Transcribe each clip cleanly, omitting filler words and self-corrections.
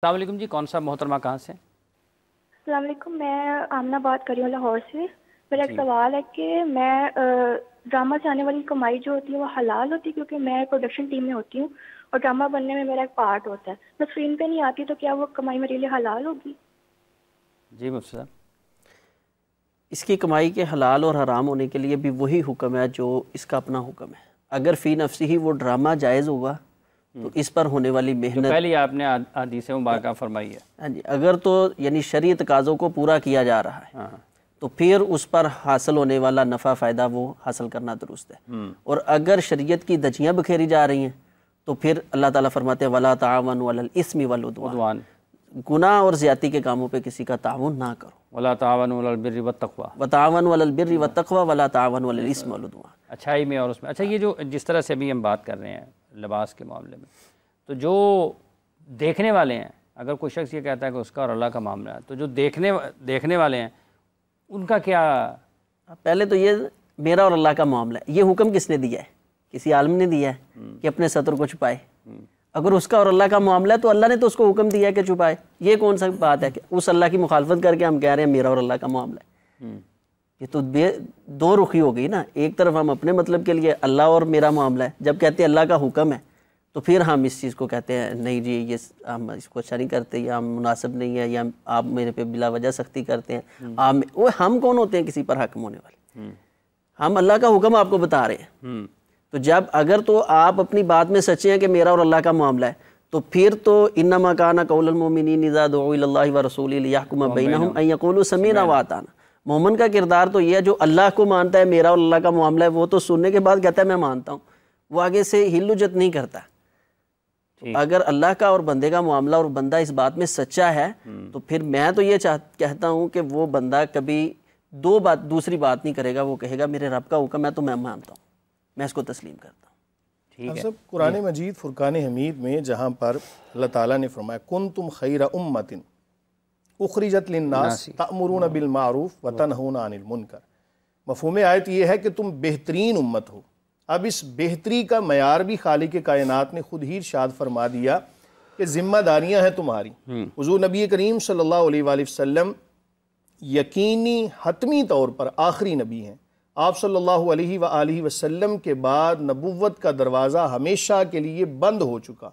السلام علیکم جی، کون سا محترمہ کہاں سے؟ السلام علیکم، میں آمنہ بات کر رہی ہوں لاہور سے۔ میرا ایک جی سوال ہے کہ میں ڈرامہ سے آنے والی کمائی جو ہوتی ہے وہ حلال ہوتی ہے؟ کیونکہ میں پروڈکشن ٹیم میں ہوتی ہوں اور ڈرامہ بننے میں میرا ایک پارٹ ہوتا ہے، میں اسکرین پہ نہیں آتی، تو کیا وہ کمائی میرے لیے حلال ہوگی؟ جی مفتی صاحب، اس کی کمائی کے حلال اور حرام ہونے کے لیے بھی وہی حکم ہے جو اس کا اپنا حکم ہے۔ اگر فی نفسی ہی وہ ڈرامہ جائز ہوگا تو اس پر ہونے والی جو محنت، پہلی آپ نے حدیث مبارکہ فرمائی ہے، ہاں جی، اگر تو یعنی شرعی تقاضوں کو پورا کیا جا رہا ہے ہاں تو پھر اس پر حاصل ہونے والا نفع فائدہ وہ حاصل کرنا درست ہے۔ اور اگر شریعت کی دھجیاں بکھیری جا رہی ہیں تو پھر اللہ تعالیٰ فرماتے ہیں وَلَا تَعَاوَنُوا عَلَى الْإِثْمِ وَالْعُدْوَانِ، عدوان گناہ اور زیادتی کے کاموں پہ کسی کا تعاون نہ کرو۔ ولا تعاونوا علی البر والتقوی، وَتَعَاوَنُوا عَلَى الْبِرِّ وَالتَّقْوَى وَلَا تَعَاوَنُوا عَلَى الْإِثْمِ وَالْعُدْوَانِ۔ اچھائی میں اور اس میں۔ اچھا، یہ جو جس طرح سے ابھی ہم بات کر رہے ہیں لباس کے معاملے میں، تو جو دیکھنے والے ہیں، اگر کوئی شخص یہ کہتا ہے کہ اس کا اور اللہ کا معاملہ ہے، تو جو دیکھنے والے ہیں ان کا کیا؟ پہلے تو یہ میرا اور اللہ کا معاملہ ہے، یہ حکم کس نے دیا ہے؟ کسی عالم نے دیا ہے کہ اپنے سطر کو چھپائے؟ اگر اس کا اور اللہ کا معاملہ ہے تو اللہ نے تو اس کو حکم دیا ہے کہ چھپائے۔ یہ کون سا بات ہے کہ اس اللہ کی مخالفت کر کے ہم کہہ رہے ہیں میرا اور اللہ کا معاملہ ہے؟ یہ تو دو رخی ہو گئی نا۔ ایک طرف ہم اپنے مطلب کے لیے اللہ اور میرا معاملہ ہے، جب کہتے ہیں اللہ کا حکم ہے تو پھر ہم اس چیز کو کہتے ہیں نہیں جی یہ ہم اس کو اچھا نہیں کرتے، یا ہم مناسب نہیں ہے، یا آپ میرے پہ بلا وجہ سختی کرتے ہیں۔ ہم کون ہوتے ہیں کسی پر حاکم ہونے والے؟ ہم اللہ کا حکم آپ کو بتا رہے ہیں۔ تو جب اگر تو آپ اپنی بات میں سچے ہیں کہ میرا اور اللہ کا معاملہ ہے، تو پھر تو انما کان قول المؤمنین اذا دعوا الی اللہ ورسولہ لیحکم بینہم ان یقولوا سمعنا واطعنا۔ مومن کا کردار تو یہ ہے جو اللہ کو مانتا ہے میرا اور اللہ کا معاملہ ہے، وہ تو سننے کے بعد کہتا ہے میں مانتا ہوں، وہ آگے سے ہل و جت نہیں کرتا۔ اگر اللہ کا اور بندے کا معاملہ اور بندہ اس بات میں سچا ہے تو پھر میں تو یہ کہتا ہوں کہ وہ بندہ کبھی دوسری بات نہیں کرے گا، وہ کہے گا میرے رب کا حکم ہے تو میں مانتا ہوں، میں اس کو تسلیم کرتا ہوں۔ ٹھیک ہے، قرآن مجید فرقان حمید میں جہاں پر اللہ تعالیٰ نے فرمایا کنتم خیر امت اخرجت للناس تأمرون بالمعروف وتنہون عن المنکر، مفہوم آیت یہ ہے کہ تم بہترین امت ہو۔ اب اس بہتری کا معیار بھی خالق کائنات نے خود ہی ارشاد فرما دیا کہ ذمہ داریاں ہیں تمہاری۔ حضور نبی کریم صلی اللہ علیہ وآلہ وسلم یقینی حتمی طور پر آخری نبی ہیں۔ آپ صلی اللہ علیہ وآلہ وسلم کے بعد نبوت کا دروازہ ہمیشہ کے لیے بند ہو چکا،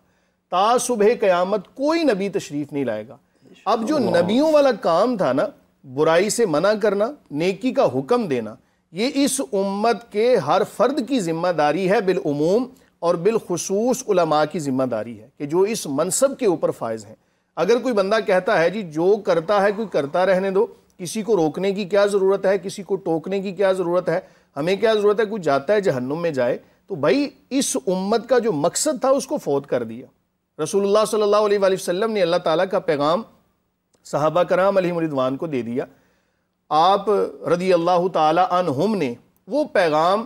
تا صبح قیامت کوئی نبی تشریف نہیں لائے گا۔ اب جو نبیوں والا کام تھا نا، برائی سے منع کرنا، نیکی کا حکم دینا، یہ اس امت کے ہر فرد کی ذمہ داری ہے بالعموم، اور بالخصوص علماء کی ذمہ داری ہے کہ جو اس منصب کے اوپر فائز ہیں۔ اگر کوئی بندہ کہتا ہے جی جو کرتا ہے کوئی کرتا رہنے دو، کسی کو روکنے کی کیا ضرورت ہے، کسی کو ٹوکنے کی کیا ضرورت ہے، ہمیں کیا ضرورت ہے، کوئی جاتا ہے جہنم میں جائے، تو بھائی اس امت کا جو مقصد تھا اس کو فوت کر دیا۔ رسول اللہ صلی اللہ علیہ وآلہ وسلم نے اللہ تعالیٰ کا پیغام صحابہ کرام علیہم رضوان کو دے دیا، آپ رضی اللہ تعالی عنہم نے وہ پیغام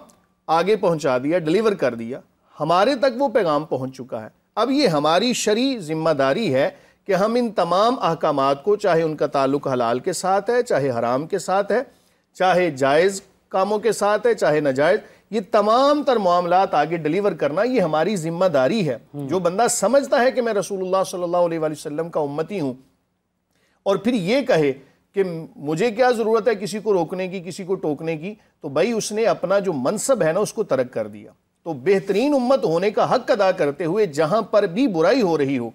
آگے پہنچا دیا، ڈیلیور کر دیا، ہمارے تک وہ پیغام پہنچ چکا ہے۔ اب یہ ہماری شرعی ذمہ داری ہے کہ ہم ان تمام احکامات کو، چاہے ان کا تعلق حلال کے ساتھ ہے، چاہے حرام کے ساتھ ہے، چاہے جائز کاموں کے ساتھ ہے، چاہے ناجائز، یہ تمام تر معاملات آگے ڈیلیور کرنا یہ ہماری ذمہ داری ہے۔ جو بندہ سمجھتا ہے کہ میں رسول اللہ صلی اللہ علیہ وآلہ وسلم کا امتی ہوں، اور پھر یہ کہے کہ مجھے کیا ضرورت ہے کسی کو روکنے کی، کسی کو ٹوکنے کی، تو بھائی اس نے اپنا جو منصب ہے نا اس کو ترک کر دیا۔ تو بہترین امت ہونے کا حق ادا کرتے ہوئے جہاں پر بھی برائی ہو رہی ہو،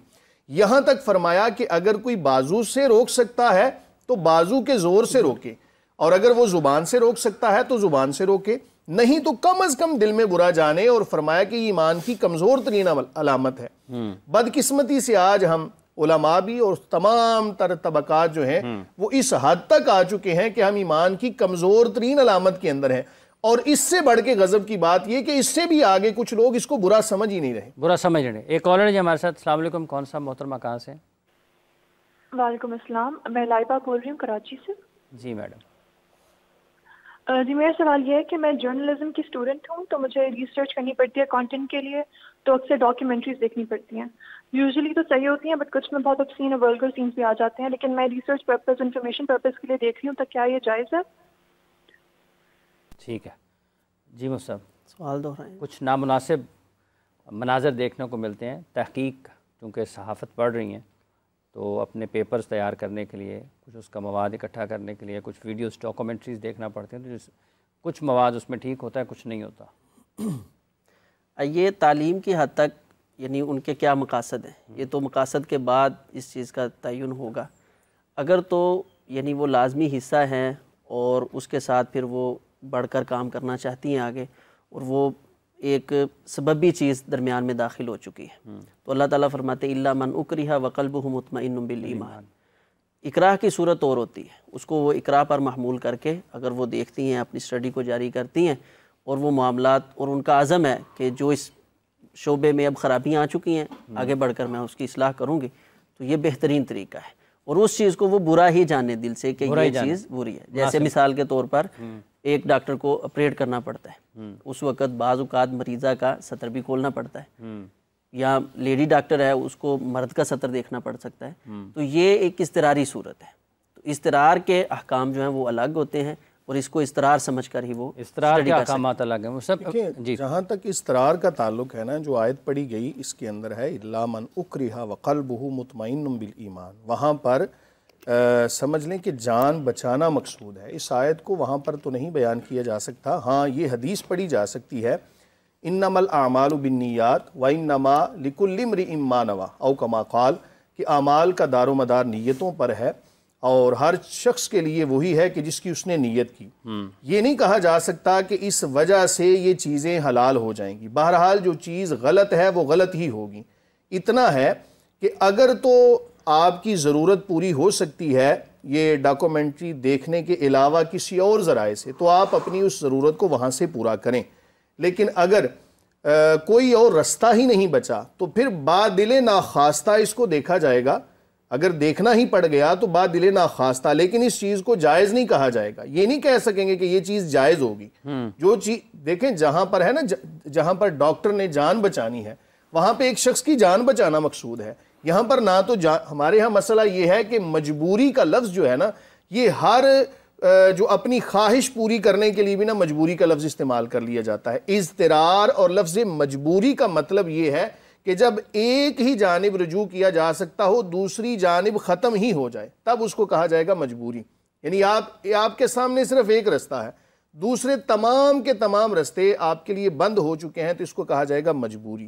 یہاں تک فرمایا کہ اگر کوئی بازو سے روک سکتا ہے تو بازو کے زور سے روکے، اور اگر وہ زبان سے روک سکتا ہے تو زبان سے روکے، نہیں تو کم از کم دل میں برا جانے، اور فرمایا کہ یہ ایمان کی کمزور ترین علامت ہے۔ بدقسمتی سے آج ہم علماء بھی اور تمام تر طبقات جو ہیں وہ اس حد تک آ چکے ہیں کہ ہم ایمان کی کمزور ترین علامت کے اندر ہیں، اور اس سے بڑھ کے غضب کی بات یہ کہ اس سے بھی آگے کچھ لوگ اس کو برا سمجھ ہی نہیں رہے۔ برا سمجھ رہے۔ ایک کالر ہے ہمارے ساتھ۔ السلام علیکم، کون سا محترمہ کہاں سے؟ وعلیکم السلام، میں لائبہ بول رہی ہوں کراچی سے۔ جی میڈم۔ جی میرا سوال یہ ہے کہ میں جرنلزم کی اسٹوڈنٹ ہوں، تو مجھے ریسرچ کرنی پڑتی ہے کانٹینٹ کے لیے، تو اکثر ڈاکیومنٹریز دیکھنی پڑتی ہیں، یوزلی تو صحیح ہوتی ہیں بٹ کچھ میں بہت obscene اور ولگر سینس بھی آ جاتے ہیں، لیکن میں ریسرچ پرپز انفارمیشن پرپز کے لیے دیکھ رہی ہوں، تو کیا یہ جائز ہے؟ ٹھیک ہے جی مفتی صاحب، سوال دہرائیں۔ کچھ نامناسب مناظر دیکھنے کو ملتے ہیں، تحقیق چونکہ صحافت پڑھ رہی ہیں تو اپنے پیپرز تیار کرنے کے لیے، کچھ اس کا مواد اکٹھا کرنے کے لیے، کچھ ویڈیوز ڈاکومنٹریز دیکھنا پڑتے ہیں، تو کچھ مواد اس میں ٹھیک ہوتا ہے، کچھ نہیں ہوتا۔ یہ تعلیم کی حد تک یعنی ان کے کیا مقاصد ہیں، یہ تو مقاصد کے بعد اس چیز کا تعین ہوگا۔ اگر تو یعنی وہ لازمی حصہ ہیں اور اس کے ساتھ پھر وہ بڑھ کر کام کرنا چاہتی ہیں آگے، اور وہ ایک سببی چیز درمیان میں داخل ہو چکی ہے، تو اللہ تعالیٰ فرماتے الا من اکرہ وقلبہ مطمئن بالایمان۔ اکراہ کی صورت اور ہوتی ہے، اس کو وہ اکراہ پر محمول کر کے اگر وہ دیکھتی ہیں، اپنی اسٹڈی کو جاری کرتی ہیں، اور وہ معاملات اور ان کا عزم ہے کہ جو اس شعبے میں اب خرابیاں آ چکی ہیں، آگے بڑھ کر میں اس کی اصلاح کروں گی، تو یہ بہترین طریقہ ہے۔ اور اس چیز کو وہ برا ہی جانے دل سے کہ یہ چیز بری ہے۔ جیسے مثال کے طور پر ایک ڈاکٹر کو آپریٹ کرنا پڑتا ہے، اس وقت بعض اوقات مریضہ کا سطر بھی کھولنا پڑتا ہے، یا لیڈی ڈاکٹر ہے اس کو مرد کا سطر دیکھنا پڑ سکتا ہے، تو یہ ایک اضطراری صورت ہے۔ تو اضطرار کے احکام جو ہیں وہ الگ ہوتے ہیں، اور اس کو اضطرار سمجھ کر ہی وہ اضطرار کے احکامات الگ ہیں وہ سب۔ جی، جہاں تک اضطرار کا تعلق ہے نا، جو آیت پڑھی گئی اس کے اندر ہے الا من اکرہ وقلبہ مطمئن بالایمان، وہاں پر سمجھ لیں کہ جان بچانا مقصود ہے۔ اس آیت کو وہاں پر تو نہیں بیان کیا جا سکتا، ہاں یہ حدیث پڑھی جا سکتی ہے انما الاعمال بالنیات وانما لکل امرئ ما نوی، او کما قال، کہ اعمال کا دار و مدار نیتوں پر ہے، اور ہر شخص کے لیے وہی ہے کہ جس کی اس نے نیت کی۔ یہ نہیں کہا جا سکتا کہ اس وجہ سے یہ چیزیں حلال ہو جائیں گی، بہرحال جو چیز غلط ہے وہ غلط ہی ہوگی۔ اتنا ہے کہ اگر تو آپ کی ضرورت پوری ہو سکتی ہے یہ ڈاکومنٹری دیکھنے کے علاوہ کسی اور ذرائع سے، تو آپ اپنی اس ضرورت کو وہاں سے پورا کریں، لیکن اگر کوئی اور رستہ ہی نہیں بچا تو پھر بادل ناخواستہ اس کو دیکھا جائے گا۔ اگر دیکھنا ہی پڑ گیا تو بادل ناخواستہ، لیکن اس چیز کو جائز نہیں کہا جائے گا۔ یہ نہیں کہہ سکیں گے کہ یہ چیز جائز ہوگی۔ جو چیز دیکھیں جہاں پر ہے نا، جہاں پر ڈاکٹر نے جان بچانی ہے، وہاں پہ ایک شخص کی جان بچانا مقصود ہے۔ یہاں پر نہ تو ہمارے ہاں مسئلہ یہ ہے کہ مجبوری کا لفظ جو ہے نا، یہ ہر جو اپنی خواہش پوری کرنے کے لیے بھی نا مجبوری کا لفظ استعمال کر لیا جاتا ہے۔ اضطرار اور لفظ مجبوری کا مطلب یہ ہے کہ جب ایک ہی جانب رجوع کیا جا سکتا ہو، دوسری جانب ختم ہی ہو جائے، تب اس کو کہا جائے گا مجبوری۔ یعنی آپ کے سامنے صرف ایک رستہ ہے، دوسرے تمام کے تمام رستے آپ کے لیے بند ہو چکے ہیں، تو اس کو کہا جائے گا مجبوری۔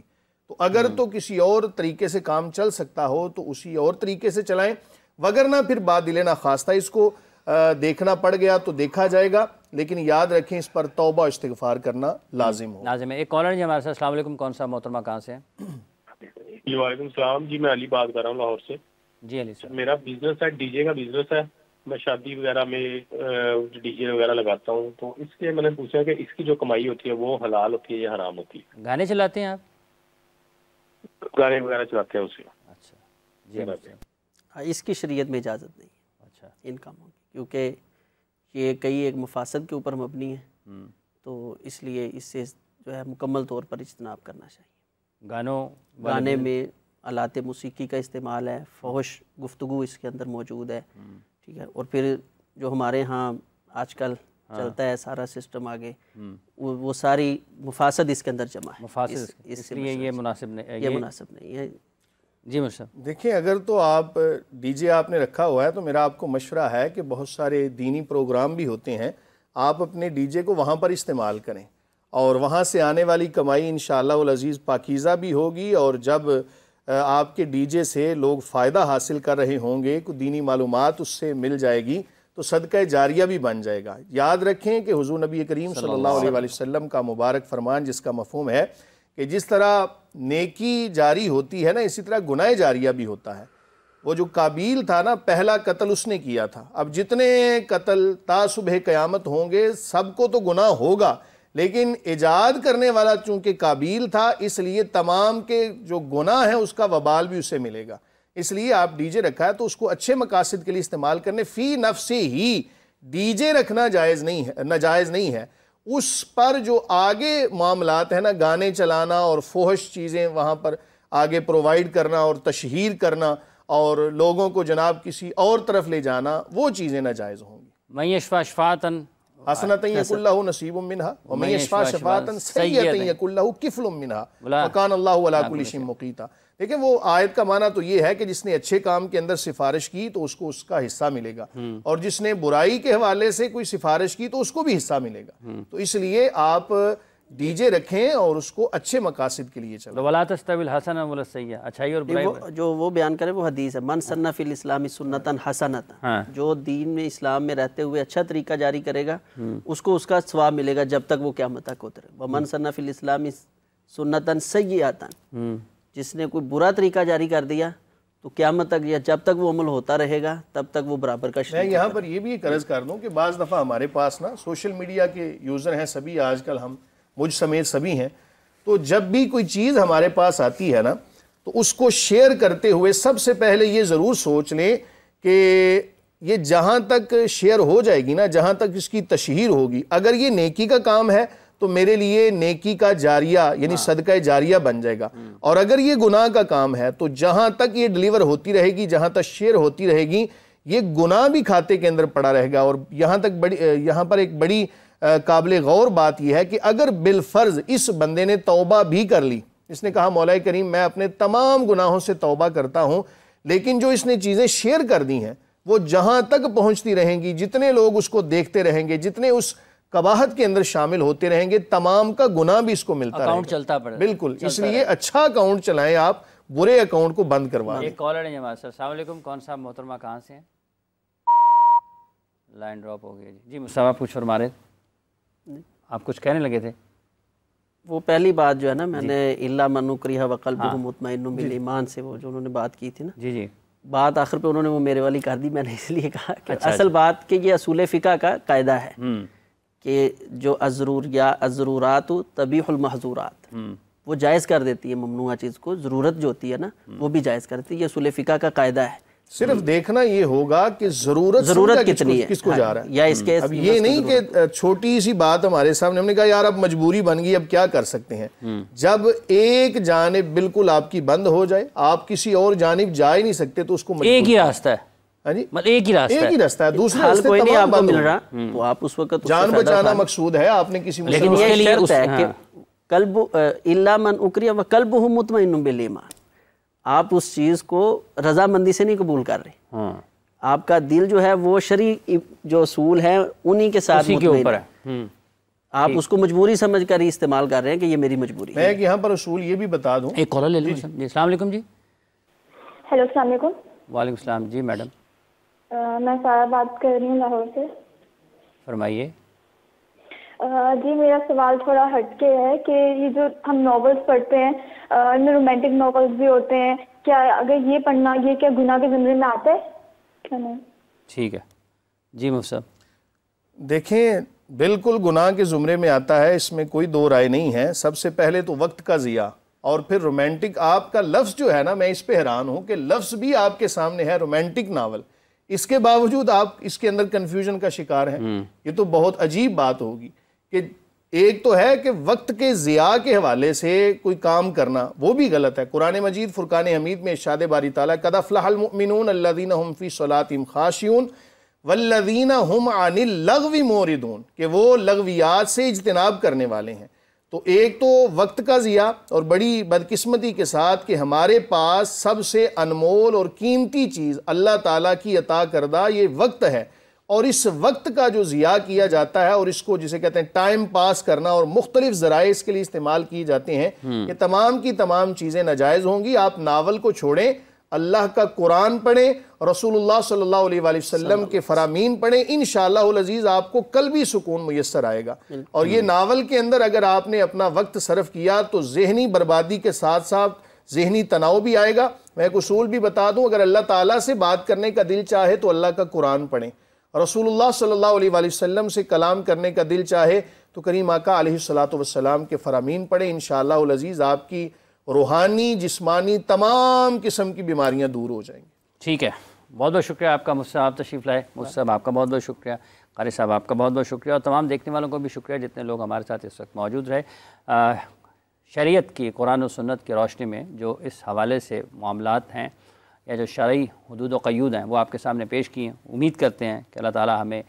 تو اگر تو کسی اور طریقے سے کام چل سکتا ہو تو اسی اور طریقے سے چلائیں، وگرنہ پھر بادل ناخواستہ اس کو دیکھنا پڑ گیا تو دیکھا جائے گا، لیکن یاد رکھیں اس پر توبہ استغفار کرنا لازم ہو۔ لازم ہے۔ ایک کالر جی ہمارے ساتھ، السلام علیکم، کون سا محترمہ، کہاں سے ہیں؟ جی وعلیکم السلام، جی میں علی بات کر رہا ہوں لاہور سے۔ جی علی صاحب، میرا بزنس ہے، ڈی جے کا بزنس ہے، میں شادی وغیرہ میں ڈی جے وغیرہ لگاتا ہوں، تو اس لیے میں نے پوچھا کہ اس کی جو کمائی ہوتی ہے وہ حلال ہوتی ہے یا حرام ہوتی ہے؟ گانے چلاتے ہیں آپ؟ گانے وغیرہ چلاتے ہیں اسے۔ اچھا جی، اس کی شریعت میں اجازت نہیں ہے اچھا ان کاموں کی، کیونکہ یہ کئی ایک مفاسد کے اوپر مبنی ہے، تو اس لیے اس سے جو ہے مکمل طور پر اجتناب کرنا چاہیے۔ گانے میں آلات موسیقی کا استعمال ہے، فحش گفتگو اس کے اندر موجود ہے، ٹھیک ہے، اور پھر جو ہمارے ہاں آج کل چلتا ہے سارا سسٹم آگے، وہ ساری مفاسد اس کے اندر جمع ہے، مفاسد، اس لیے یہ مناسب نہیں، یہ مناسب نہیں ہے۔ جی مرشد، دیکھیں اگر تو آپ ڈی جے آپ نے رکھا ہوا ہے تو میرا آپ کو مشورہ ہے کہ بہت سارے دینی پروگرام بھی ہوتے ہیں، آپ اپنے ڈی جے کو وہاں پر استعمال کریں، اور وہاں سے آنے والی کمائی انشاءاللہ العزیز پاکیزہ بھی ہوگی، اور جب آپ کے ڈی جے سے لوگ فائدہ حاصل کر رہے ہوں گے، کوئی دینی معلومات اس سے مل جائے گی، تو صدقہ جاریہ بھی بن جائے گا۔ یاد رکھیں کہ حضور نبی کریم صلی اللہ علیہ وسلم کا مبارک فرمان، جس کا مفہوم ہے کہ جس طرح نیکی جاری ہوتی ہے نا، اسی طرح گناہ جاریہ بھی ہوتا ہے۔ وہ جو قابیل تھا نا، پہلا قتل اس نے کیا تھا، اب جتنے قتل تا صبح قیامت ہوں گے سب کو تو گناہ ہوگا، لیکن ایجاد کرنے والا چونکہ قابیل تھا، اس لیے تمام کے جو گناہ ہیں اس کا وبال بھی اسے ملے گا۔ اس لیے آپ ڈی جے رکھا ہے تو اس کو اچھے مقاصد کے لیے استعمال کرنے، فی نفس ہی ڈی جے رکھنا ناجائز نہیں ہے۔ اس پر جو آگے معاملات ہیں نا، گانے چلانا اور فحش چیزیں وہاں پر آگے پرووائیڈ کرنا اور تشہیر کرنا اور لوگوں کو جناب کسی اور طرف لے جانا، وہ چیزیں ناجائز ہوں گی۔ من یشفع شفاعۃ حسنۃ یکن لہ نصیب منہا ومن یشفع شفاعۃ سیئۃ یکن لہ کفل منہا وکان اللہ علی کل شیء مقیتا۔ دیکھیں وہ آیت کا معنی تو یہ ہے کہ جس نے اچھے کام کے اندر سفارش کی تو اس کو اس کا حصہ ملے گا، اور جس نے برائی کے حوالے سے کوئی سفارش کی تو اس کو بھی حصہ ملے گا۔ تو اس لیے آپ ڈی جے رکھیں اور اس کو اچھے مقاصد کے لیے چلیں۔ وَلَا تَسْتَوِي الْحَسَنَةُ وَلَا السَّيِّئَةُ، اچھائی اور برائی جو وہ بیان کرے وہ حدیث ہے، من سن فی الاسلام سنتاً حسنۃ، جو دین میں اسلام میں رہتے ہوئے اچھا طریقہ جاری کرے گا اس کو اس کا ثواب ملے گا جب تک وہ قیامت تک اترے۔ ومن سن فی الاسلام سنتاً سیئۃ، جس نے کوئی برا طریقہ جاری کر دیا تو قیامت تک یا جب تک وہ عمل ہوتا رہے گا تب تک وہ برابر کا میں یہاں پر یہ بھی ایک عرض کر دوں کہ بعض دفعہ ہمارے پاس نا سوشل میڈیا کے یوزر ہیں سبھی، آج کل ہم مجھ سمیت سبھی ہیں، تو جب بھی کوئی چیز ہمارے پاس آتی ہے نا تو اس کو شیئر کرتے ہوئے سب سے پہلے یہ ضرور سوچ لیں کہ یہ جہاں تک شیئر ہو جائے گی نا، جہاں تک اس کی تشہیر ہوگی، اگر یہ نیکی کا کام ہے تو میرے لیے نیکی کا جاریہ یعنی صدقہ جاریہ بن جائے گا، اور اگر یہ گناہ کا کام ہے تو جہاں تک یہ ڈیلیور ہوتی رہے گی، جہاں تک شیئر ہوتی رہے گی، یہ گناہ بھی کھاتے کے اندر پڑا رہے گا۔ اور یہاں پر ایک بڑی قابل غور بات یہ ہے کہ اگر بالفرض اس بندے نے توبہ بھی کر لی، اس نے کہا مولا کریم میں اپنے تمام گناہوں سے توبہ کرتا ہوں، لیکن جو اس نے چیزیں شیئر کر دی ہیں وہ جہاں تک پہنچتی رہیں گی، جتنے لوگ اس کو دیکھتے رہیں گے، جتنے اس قباحت کے اندر شامل ہوتے رہیں گے، تمام کا گناہ بھی اس کو ملتا رہے گا، اکاؤنٹ چلتا پڑے۔ بالکل، اس لیے اچھا اکاؤنٹ چلائیں، آپ برے اکاؤنٹ کو بند کروائیں۔ ایک کالر ہے جماعت صاحب، السلام علیکم، کون صاحب محترمہ کہاں سے ہیں؟ لائن ڈراپ ہو گئی جی مصطفیٰ کچھ فرما رہے، آپ کچھ کہنے لگے تھے؟ وہ پہلی بات جو ہے نا میں نے الا من اکرہ وقلبہ مطمئن بالایمان سے وہ جو انہوں نے بات کی تھی نا، جی بات آخر پہ انہوں نے وہ میرے والی کر دی، میں نے اس لیے کہا کہ اصل بات کہ یہ اصول فقہ کا قاعدہ ہے کہ جو الضرورات تبیح المحظورات، وہ جائز کر دیتی ہے ممنوعہ چیز کو، ضرورت جو ہوتی ہے نا وہ بھی جائز کرتی ہے، یہ اصول فقہ کا قاعدہ ہے۔ صرف دیکھنا یہ ہوگا کہ ضرورت کتنی ہے، کس کو جا رہا ہے، یا اس کے اب یہ نہیں کہ چھوٹی سی بات ہمارے سامنے ہم نے کہا یار اب مجبوری بن گئی اب کیا کر سکتے ہیں، جب ایک جانب بالکل آپ کی بند ہو جائے، آپ کسی اور جانب جا ہی نہیں سکتے تو اس کو ایک ہی راستہ ہے، ہاں جی ایک ہی راستہ ہے، دوسرے حال راستے کوئی نہیں تمام آپ کو بند مل ہو رہا تو آپ اس وقت جان بچانا مقصود ہے، آپ نے کسی لیکن یہ شرط ہے کہ قلب الا من اکرہ وقلبہ مطمئن بالایمان، آپ اس چیز کو رضامندی سے نہیں قبول کر رہے، آپ کا دل جو ہے وہ شرعی جو اصول ہیں انہی کے ساتھ مطمئن ہے، آپ اس کو مجبوری سمجھ کر ہی استعمال کر رہے ہیں کہ یہ میری مجبوری ہے۔ میں ایک یہاں پر اصول یہ بھی بتا دوں، ایک کالر لے لیں جی السلام علیکم جی۔ ہیلو السلام علیکم۔ وعلیکم السلام جی میڈم میں سارا بات کر رہی ہوں لاہور سے۔ فرمائیے۔ جی میرا سوال تھوڑا ہٹ کے ہے کہ یہ جو ہم ناولس پڑھتے ہیں ان میں رومانٹک ناولس بھی ہوتے ہیں، کیا اگر یہ پڑھنا یہ کیا گناہ کے زمرے میں آتا ہے کیا نہیں؟ ٹھیک ہے جی مفتی صاحب۔ دیکھیں بالکل گناہ کے زمرے میں آتا ہے، اس میں کوئی دو رائے نہیں ہے۔ سب سے پہلے تو وقت کا ضیاع، اور پھر رومانٹک، آپ کا لفظ جو ہے نا میں اس پہ حیران ہوں کہ لفظ بھی آپ کے سامنے ہے رومانٹک ناول، اس کے باوجود آپ اس کے اندر کنفیوژن کا شکار ہیں، یہ تو بہت عجیب بات ہوگی کہ ایک تو ہے کہ وقت کے ضیاع کے حوالے سے کوئی کام کرنا وہ بھی غلط ہے۔ قرآن مجید فرقان حمید میں ارشاد باری تعالیٰ قد افلح المؤمنون الذین هم فی صلاتہم خاشعون والذین هم عن اللغو معرضون، کہ وہ لغویات سے اجتناب کرنے والے ہیں۔ تو ایک تو وقت کا ضیاع، اور بڑی بدقسمتی کے ساتھ کہ ہمارے پاس سب سے انمول اور قیمتی چیز اللہ تعالیٰ کی عطا کردہ یہ وقت ہے، اور اس وقت کا جو ضیاع کیا جاتا ہے اور اس کو جسے کہتے ہیں ٹائم پاس کرنا، اور مختلف ذرائع اس کے لیے استعمال کی جاتے ہیں، یہ تمام کی تمام چیزیں ناجائز ہوں گی۔ آپ ناول کو چھوڑیں، اللہ کا قرآن پڑھیں، رسول اللہ صلی اللہ علیہ وآلہ وسلم کے فرامین پڑھیں، انشاءاللہ العزیز آپ کو قلبی سکون میسر آئے گا۔ اور یہ ناول کے اندر اگر آپ نے اپنا وقت صرف کیا تو ذہنی بربادی کے ساتھ ساتھ ذہنی تناؤ بھی آئے گا۔ میں ایک اصول بھی بتا دوں، اگر اللہ تعالیٰ سے بات کرنے کا دل چاہے تو اللہ کا قرآن پڑھیں، رسول اللہ صلی اللہ علیہ وآلہ وسلم سے کلام کرنے کا دل چاہے تو کریم آقا علیہ الصلوۃ کے فرامین پڑھیں، انشاءاللہ العزیز آپ کی روحانی جسمانی تمام قسم کی بیماریاں دور ہو جائیں گی۔ ٹھیک ہے، بہت بہت شکریہ آپ کا، مجھ سے آپ تشریف لائے، مجھ سے آپ کا بہت بہت شکریہ، قاری صاحب آپ کا بہت بہت شکریہ، اور تمام دیکھنے والوں کو بھی شکریہ جتنے لوگ ہمارے ساتھ اس وقت موجود رہے۔ شریعت کی، قرآن و سنت کی روشنی میں جو اس حوالے سے معاملات ہیں یا جو شرعی حدود و قیود ہیں وہ آپ کے سامنے پیش کیے ہیں، امید کرتے ہیں کہ اللہ تعالی ہمیں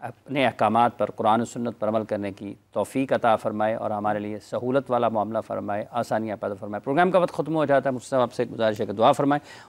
اپنے احکامات پر قرآن و سنت پر عمل کرنے کی توفیق عطا فرمائے اور ہمارے لیے سہولت والا معاملہ فرمائے، آسانیاں پیدا فرمائے۔ پروگرام کا وقت ختم ہو جاتا ہے، مجھ سے آپ سے گزارش ہے کہ دعا فرمائیں